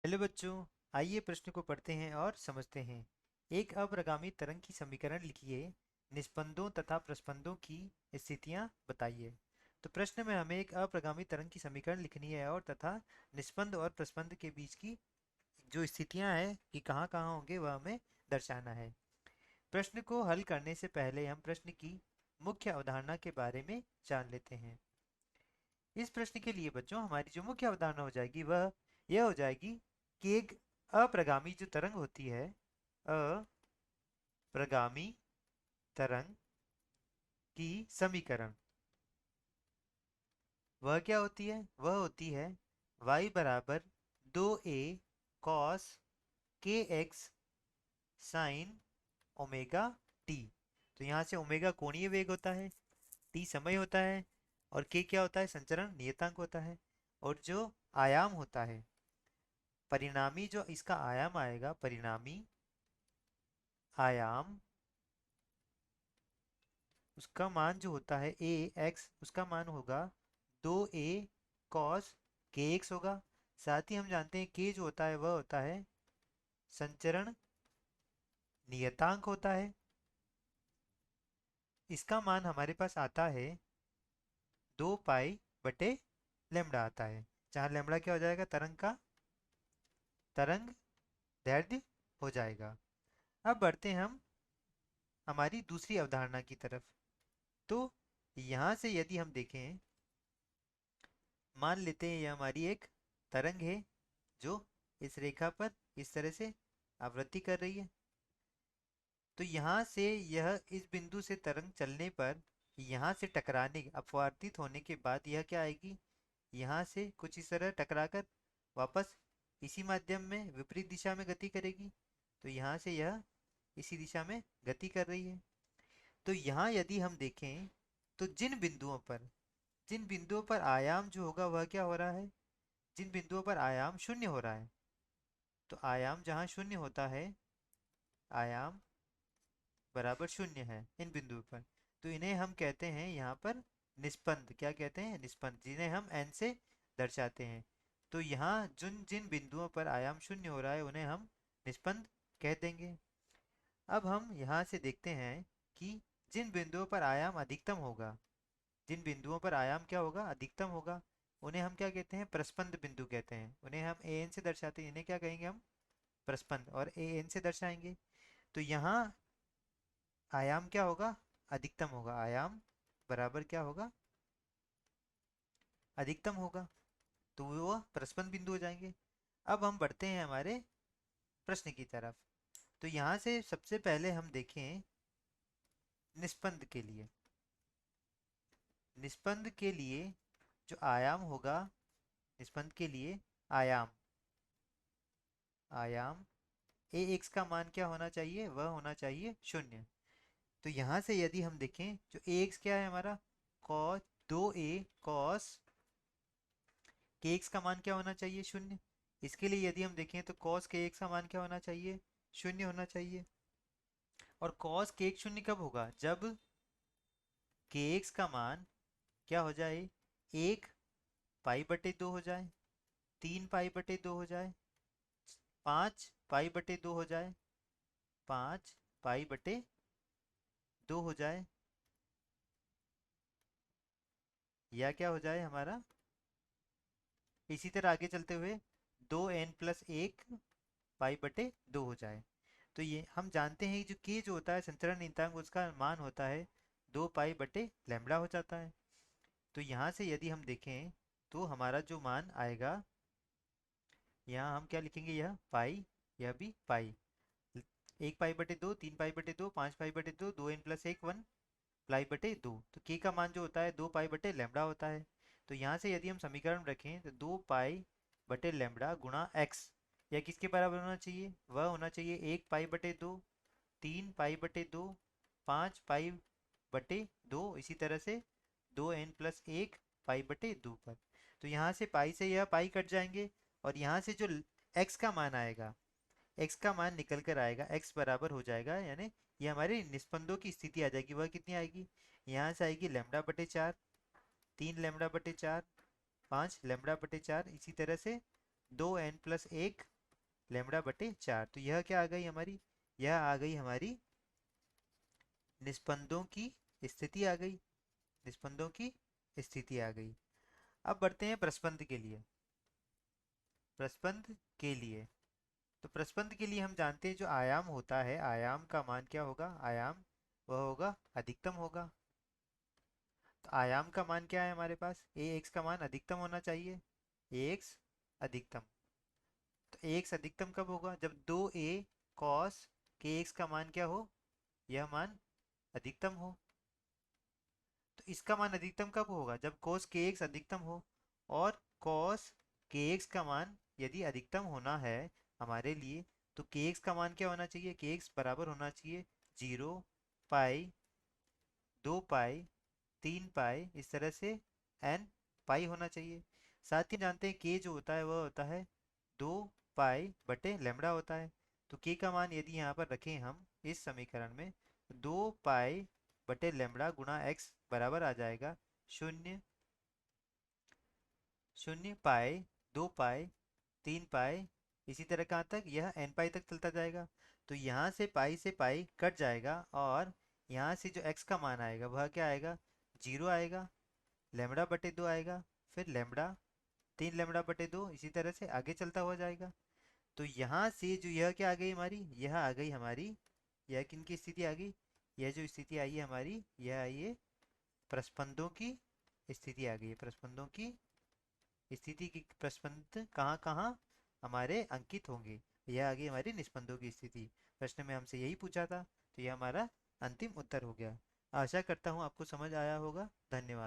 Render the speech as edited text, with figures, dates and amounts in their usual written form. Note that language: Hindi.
हेलो बच्चों, आइए प्रश्न को पढ़ते हैं और समझते हैं। एक अप्रगामी तरंग की समीकरण लिखिए। निस्पंदों तथा प्रस्पंदों की स्थितियां बताइए। तो प्रश्न में हमें एक अप्रगामी तरंग की समीकरण लिखनी है और तथा निस्पंद और प्रस्पंद के बीच की जो स्थितियां हैं कि कहाँ कहाँ होंगे वह हमें दर्शाना है। प्रश्न को हल करने से पहले हम प्रश्न की मुख्य अवधारणा के बारे में जान लेते हैं। इस प्रश्न के लिए बच्चों हमारी जो मुख्य अवधारणा हो जाएगी वह यह हो जाएगी कि एक अप्रगामी जो तरंग होती है, अप्रगामी तरंग की समीकरण वह क्या होती है? वह होती है y बराबर 2a cos के एक्स साइन ओमेगा टी। तो यहाँ से ओमेगा कोणीय वेग होता है, टी समय होता है और के क्या होता है? संचरण नियतांक होता है। और जो आयाम होता है, परिणामी जो इसका आयाम आएगा, परिणामी आयाम, उसका मान जो होता है ए एक्स, उसका मान होगा 2a कॉस के एक्स होगा। साथ ही हम जानते हैं के जो होता है वह होता है संचरण नियतांक होता है। इसका मान हमारे पास आता है 2 पाई बटे लेमड़ा आता है, जहाँ लेमड़ा क्या हो जाएगा? तरंग दैर्ध्य हो जाएगा। अब बढ़ते हैं हम हमारी दूसरी अवधारणा की तरफ। तो यहाँ से यदि हम देखें, मान लेते हैं यह हमारी एक तरंग है जो इस रेखा पर इस तरह से आवृत्ति कर रही है। तो यहाँ से यह इस बिंदु से तरंग चलने पर यहाँ से टकराने, अपवर्तित होने के बाद यह क्या आएगी? यहाँ से कुछ इस तरह टकराकर वापस इसी माध्यम में विपरीत दिशा में गति करेगी। तो यहाँ से यह इसी दिशा में गति कर रही है। तो यहाँ यदि हम देखें तो जिन बिंदुओं पर आयाम जो होगा वह क्या हो रहा है? जिन बिंदुओं पर आयाम शून्य हो रहा है, तो आयाम जहाँ शून्य होता है, आयाम बराबर शून्य है इन बिंदुओं पर, तो इन्हें हम कहते हैं यहाँ पर निस्पंद। क्या कहते हैं? निस्पंद, जिन्हें हम n से दर्शाते हैं। तो यहाँ जिन जिन बिंदुओं पर आयाम शून्य हो रहा है उन्हें हम निस्पंद कह देंगे। अब हम यहाँ से देखते हैं कि जिन बिंदुओं पर आयाम अधिकतम होगा, जिन बिंदुओं पर आयाम क्या होगा? अधिकतम होगा, उन्हें हम क्या कहते हैं? प्रस्पंद बिंदु कहते हैं। उन्हें हम an से दर्शाते हैं, इन्हें क्या कहेंगे हम? प्रस्पंद, और an से दर्शाएंगे। तो यहाँ आयाम क्या होगा? अधिकतम होगा। आयाम बराबर क्या होगा? अधिकतम होगा। तो वो प्रस्पंद बिंदु हो जाएंगे। अब हम बढ़ते हैं हमारे प्रश्न की तरफ। तो यहाँ से सबसे पहले हम देखें निस्पंद के लिए। निस्पंद के लिए जो आयाम होगा, निस्पंद के लिए आयाम, आयाम ए एक्स का मान क्या होना चाहिए? वह होना चाहिए शून्य। तो यहाँ से यदि हम देखें, जो ए एक्स क्या है हमारा? कॉस 2a कॉस के एक्स का मान क्या होना चाहिए? शून्य। इसके लिए यदि हम देखें तो कॉस के एक्स का मान क्या होना चाहिए? शून्य होना चाहिए। और कॉस के एक्स शून्य कब होगा? जब के एक्स का मान क्या हो जाए? 1 पाई बटे 2 हो जाए, 3 पाई बटे 2 हो जाए, 5 पाई बटे 2 हो जाए, 5 पाई बटे 2 हो जाए, या क्या हो जाए हमारा? इसी तरह आगे चलते हुए 2n+1 पाई बटे 2 हो जाए। तो ये हम जानते हैं जो के जो होता है संचरण नियतांक, उसका मान होता है 2 पाई बटे लेमड़ा हो जाता है। तो यहाँ से यदि हम देखें तो हमारा जो मान आएगा, यहाँ हम क्या लिखेंगे? यह पाई, यह भी पाई। 1 पाई बटे 2, 3 पाई बटे 2, 5 पाई बटे 2, 2n+1 1 पाई बटे 2। तो के का मान जो होता है 2 पाई बटे लेमड़ा होता है। तो यहाँ से यदि हम समीकरण रखें तो 2 पाई बटे लेमड़ा गुणा एक्स, यह किसके बराबर होना चाहिए? वह होना चाहिए 1 पाई बटे 2, 3 पाई बटे 2, 5 पाई बटे 2, इसी तरह से 2n+1 पाई बटे 2 पर। तो यहाँ से पाई से यह पाई कट जाएंगे और यहाँ से जो एक्स का मान आएगा, एक्स का मान निकल कर आएगा, एक्स बराबर हो जाएगा, यानी ये हमारे निस्पंदों की स्थिति आ जाएगी। वह कितनी आएगी? यहाँ से आएगी लेमड़ा बटे 4, 3 लेमड़ा बटे 4, 5 लेमड़ा बटे 4, इसी तरह से 2n+1 λ/4। तो यह क्या आ गई हमारी, यह आ गई हमारी निस्पंदों की स्थिति आ गई, निस्पंदों की स्थिति आ गई। अब बढ़ते हैं प्रस्पंद के लिए। प्रस्पंद के लिए, तो प्रस्पंद के लिए हम जानते हैं जो आयाम होता है, आयाम का मान क्या होगा, आयाम वह होगा अधिकतम होगा। तो आयाम का मान क्या है हमारे पास, ए एक्स का मान अधिकतम होना चाहिए, ए एक्स अधिकतम। तो ए एक्स अधिकतम कब होगा, जब 2a कॉस के एक्स का मान क्या हो, यह मान अधिकतम हो। तो इसका मान अधिकतम कब होगा, जब cos kx अधिकतम हो। और cos kx का मान यदि अधिकतम होना है हमारे लिए, तो kx का मान क्या होना चाहिए, kx बराबर होना चाहिए 0 पाई, 2 पाई, 3 पाई, इस तरह से n पाई होना चाहिए। साथ ही जानते हैं k जो होता है वह होता है 2 पाई/लैम्बडा होता है। तो k का मान यदि यहाँ पर रखें हम इस समीकरण में, 2 पाई/लैम्बडा गुणा x बराबर आ जाएगा 0, 0 पाई, 2 पाई, 3 पाई, इसी तरह कहाँ तक, यह n पाई तक चलता जाएगा। तो यहाँ से पाई से पाई कट जाएगा और यहाँ से जो x का मान आएगा वह क्या आएगा, 0 आएगा, λ/2 आएगा, फिर लैम्बडा, 3 λ/2, इसी तरह से आगे चलता हुआ जाएगा। तो यहाँ से जो यह क्या आ गई हमारी, यह आ गई हमारी, यह किन की स्थिति आ गई, यह जो स्थिति आई है हमारी, यह आई है प्रस्पंदों की स्थिति आ गई है, प्रस्पंदों की स्थिति की। प्रस्पंद कहाँ कहाँ हमारे अंकित होंगे, यह आ गई हमारी निस्पंदों की स्थिति। प्रश्न में हमसे यही पूछा था, तो यह हमारा अंतिम उत्तर हो गया। आशा करता हूँ आपको समझ आया होगा। धन्यवाद।